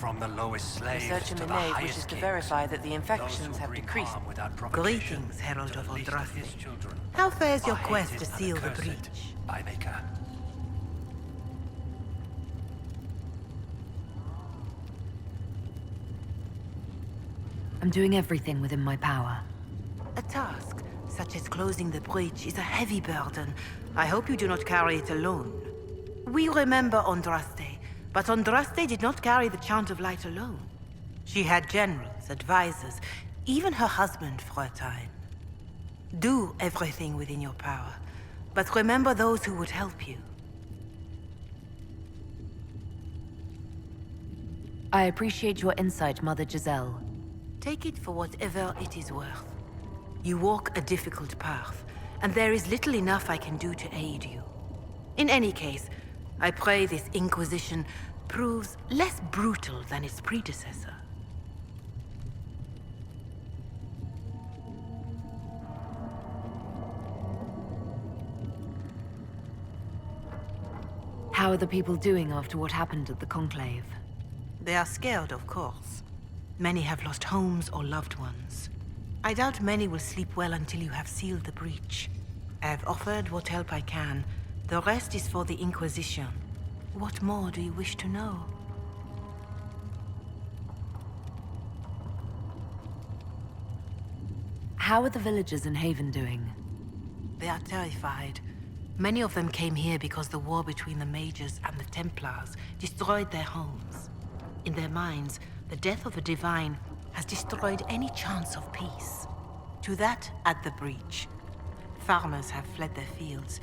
From the lowest slave Research in to the the nave highest wishes to kings, verify that the those infections who have bring decreased. harm without provocation Greetings, Herald to of the least Andraste. his children How fares your are quest hated to and seal the accursed breach? by Maker. I'm doing everything within my power. A task such as closing the breach is a heavy burden. I hope you do not carry it alone. We remember Andraste, but Andraste did not carry the Chant of Light alone. She had generals, advisors, even her husband for a time. Do everything within your power, but remember those who would help you. I appreciate your insight, Mother Giselle. Take it for whatever it is worth. You walk a difficult path, and there is little enough I can do to aid you. In any case, I pray this Inquisition proves less brutal than its predecessor. How are the people doing after what happened at the Conclave? They are scared, of course. Many have lost homes or loved ones. I doubt many will sleep well until you have sealed the breach. I have offered what help I can. The rest is for the Inquisition. What more do you wish to know? How are the villagers in Haven doing? They are terrified. Many of them came here because the war between the Mages and the Templars destroyed their homes. In their minds, the death of a divine has destroyed any chance of peace. To that, add the breach. Farmers have fled their fields.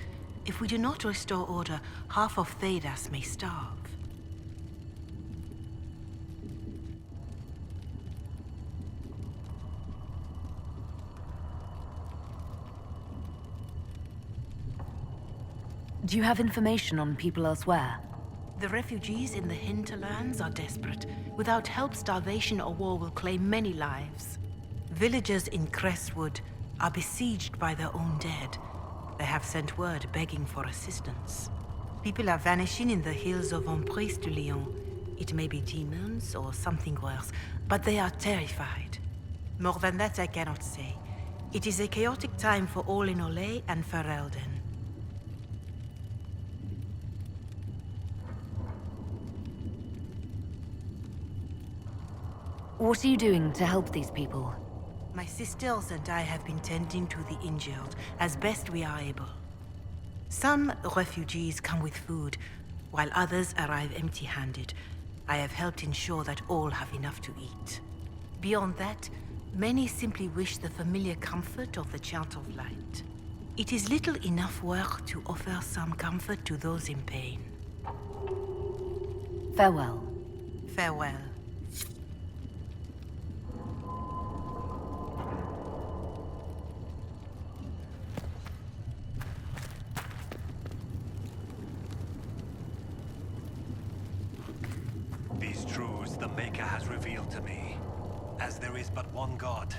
If we do not restore order, half of Thedas may starve. Do you have information on people elsewhere? The refugees in the hinterlands are desperate. Without help, starvation or war will claim many lives. Villagers in Crestwood are besieged by their own dead. They have sent word begging for assistance. People are vanishing in the hills of Emprise de Lyon. It may be demons or something worse, but they are terrified. More than that I cannot say. It is a chaotic time for all in Olay and Ferelden. What are you doing to help these people? My sisters and I have been tending to the injured as best we are able. Some refugees come with food, while others arrive empty-handed. I have helped ensure that all have enough to eat. Beyond that, many simply wish the familiar comfort of the Chant of Light. It is little enough work to offer some comfort to those in pain. Farewell. Farewell. These truths the Maker has revealed to me, as there is but one God.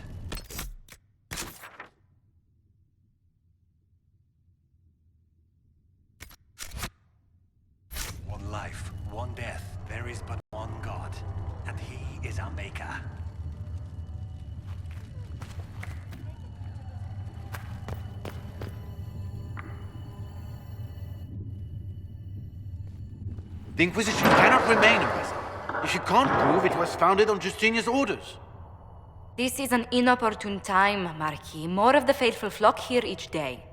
One life, one death, there is but one God, and He is our Maker. The Inquisition cannot remain a vessel if you can't prove it was founded on Justinian's orders. This is an inopportune time, Marquis. More of the faithful flock here each day.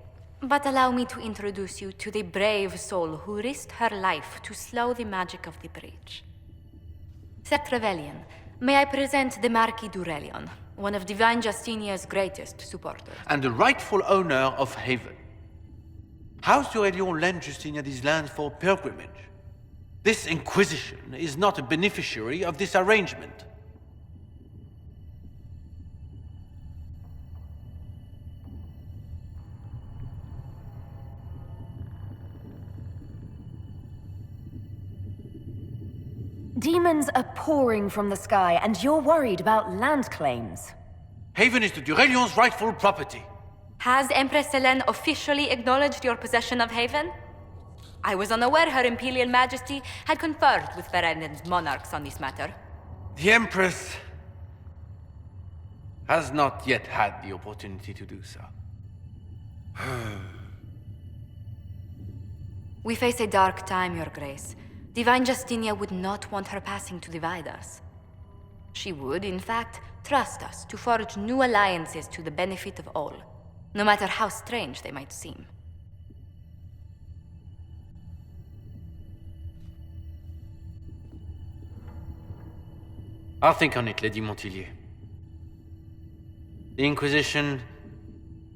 But allow me to introduce you to the brave soul who risked her life to slow the magic of the breach. Sir Trevelyan, may I present the Marquis d'Aurelion, one of Divine Justinia's greatest supporters. And the rightful owner of Haven. House d'Aurelion lent Justinia these lands for pilgrimage. This Inquisition is not a beneficiary of this arrangement. Demons are pouring from the sky, and you're worried about land claims. Haven is the d'Aurelion's rightful property. Has Empress Selene officially acknowledged your possession of Haven? I was unaware Her Imperial Majesty had conferred with Ferenden's monarchs on this matter. The Empress has not yet had the opportunity to do so. We face a dark time, Your Grace. Divine Justinia would not want her passing to divide us. She would, in fact, trust us to forge new alliances to the benefit of all, no matter how strange they might seem. I'll think on it, Lady Montillier. The Inquisition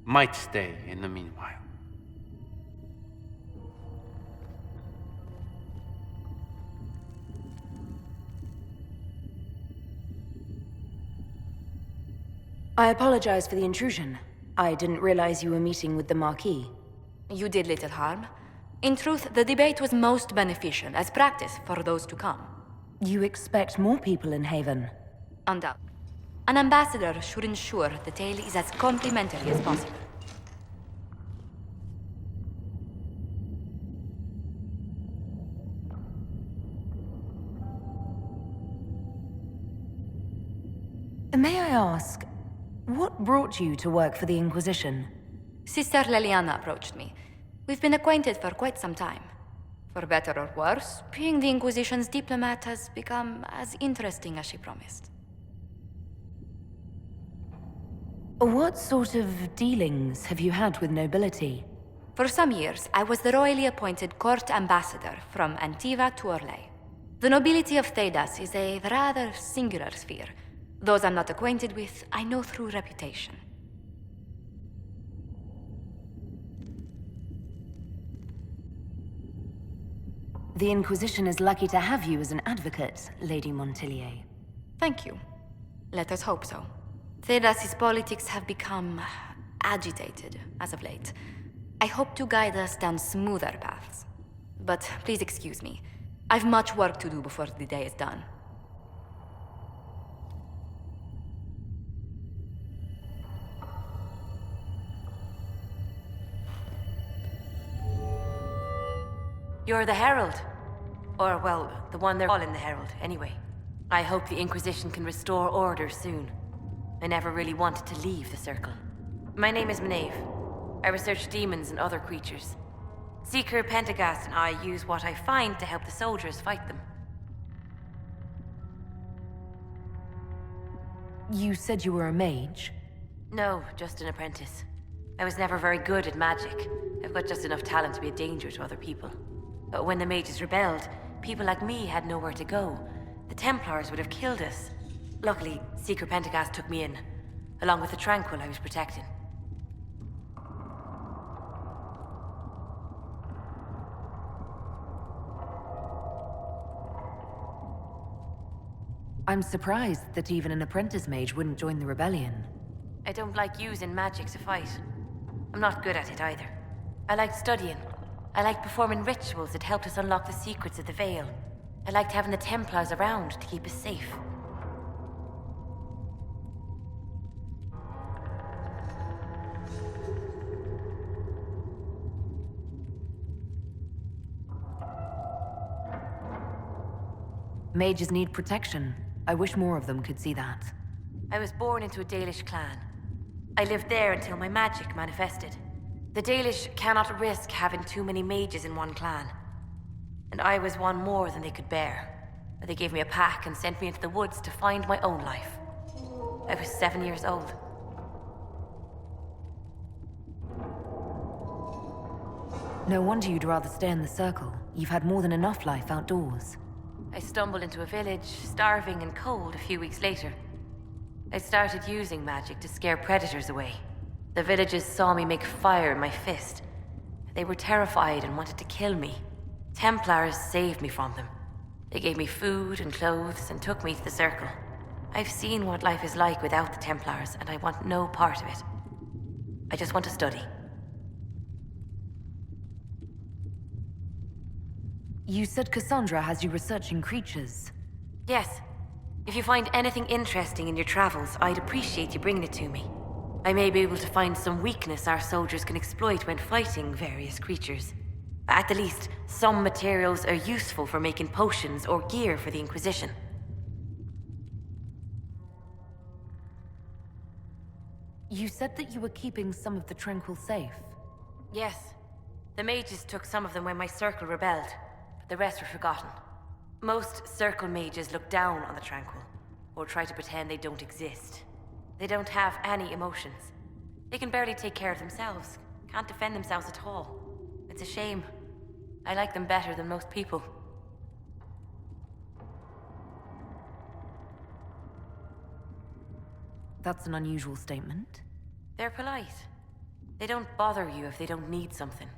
might stay in the meanwhile. I apologize for the intrusion. I didn't realize you were meeting with the Marquis. You did little harm. In truth, the debate was most beneficial as practice for those to come. You expect more people in Haven? Undoubtedly. An ambassador should ensure the tale is as complimentary as possible. May I ask, what brought you to work for the Inquisition? Sister Leliana approached me. We've been acquainted for quite some time. For better or worse, being the Inquisition's diplomat has become as interesting as she promised. What sort of dealings have you had with nobility? For some years, I was the royally appointed court ambassador from Antiva to Orlais. The nobility of Thedas is a rather singular sphere. Those I'm not acquainted with, I know through reputation. The Inquisition is lucky to have you as an advocate, Lady Montillier. Thank you. Let us hope so. Thedas's politics have become agitated as of late. I hope to guide us down smoother paths. But please excuse me. I've much work to do before the day is done. You're the Herald. Or, well, the one they're calling the Herald, anyway. I hope the Inquisition can restore order soon. I never really wanted to leave the Circle. My name is Maeve. I research demons and other creatures. Seeker Pentagast and I use what I find to help the soldiers fight them. You said you were a mage? No, just an apprentice. I was never very good at magic. I've got just enough talent to be a danger to other people. But when the mages rebelled, people like me had nowhere to go. The Templars would have killed us. Luckily, Seeker Pentagast took me in, along with the Tranquil I was protecting. I'm surprised that even an apprentice mage wouldn't join the rebellion. I don't like using magic to fight. I'm not good at it either. I liked studying. I liked performing rituals that helped us unlock the secrets of the Veil. I liked having the Templars around to keep us safe. Mages need protection. I wish more of them could see that. I was born into a Dalish clan. I lived there until my magic manifested. The Dalish cannot risk having too many mages in one clan. And I was one more than they could bear. They gave me a pack and sent me into the woods to find my own life. I was 7 years old. No wonder you'd rather stay in the Circle. You've had more than enough life outdoors. I stumbled into a village, starving and cold a few weeks later. I started using magic to scare predators away. The villagers saw me make fire in my fist. They were terrified and wanted to kill me. Templars saved me from them. They gave me food and clothes and took me to the Circle. I've seen what life is like without the Templars, and I want no part of it. I just want to study. You said Cassandra has you researching creatures. Yes. If you find anything interesting in your travels, I'd appreciate you bringing it to me. I may be able to find some weakness our soldiers can exploit when fighting various creatures. At the least, some materials are useful for making potions or gear for the Inquisition. You said that you were keeping some of the Tranquil safe. Yes. The mages took some of them when my circle rebelled, but the rest were forgotten. Most circle mages look down on the Tranquil, or try to pretend they don't exist. They don't have any emotions. They can barely take care of themselves, can't defend themselves at all. It's a shame. I like them better than most people. That's an unusual statement. They're polite. They don't bother you if they don't need something.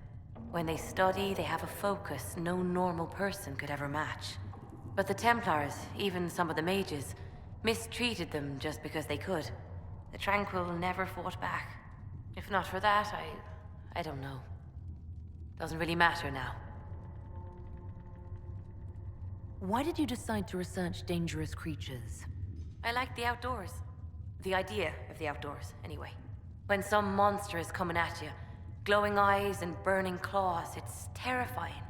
When they study, they have a focus no normal person could ever match. But the Templars, even some of the mages, mistreated them just because they could. The Tranquil never fought back. If not for that, I don't know. Doesn't really matter now. Why did you decide to research dangerous creatures? I like the outdoors. The idea of the outdoors, anyway. When some monster is coming at you, glowing eyes and burning claws, it's terrifying.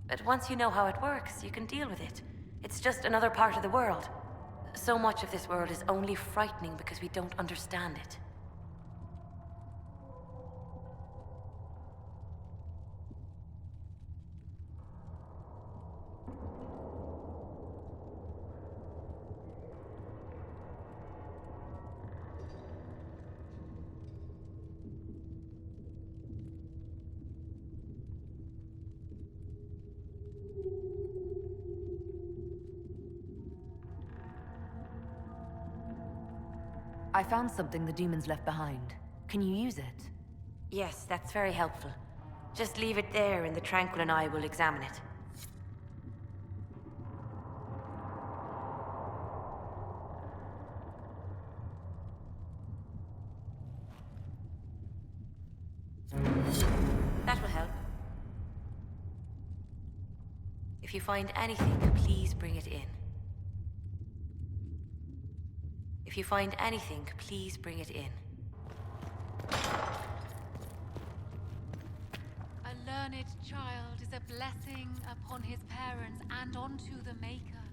But once you know how it works, you can deal with it. It's just another part of the world. So much of this world is only frightening because we don't understand it. I found something the demons left behind. Can you use it? Yes, that's very helpful. Just leave it there and the Tranquil and I will examine it. That will help. If you find anything, please bring it in. If you find anything, please bring it in. A learned child is a blessing upon his parents and onto the Maker.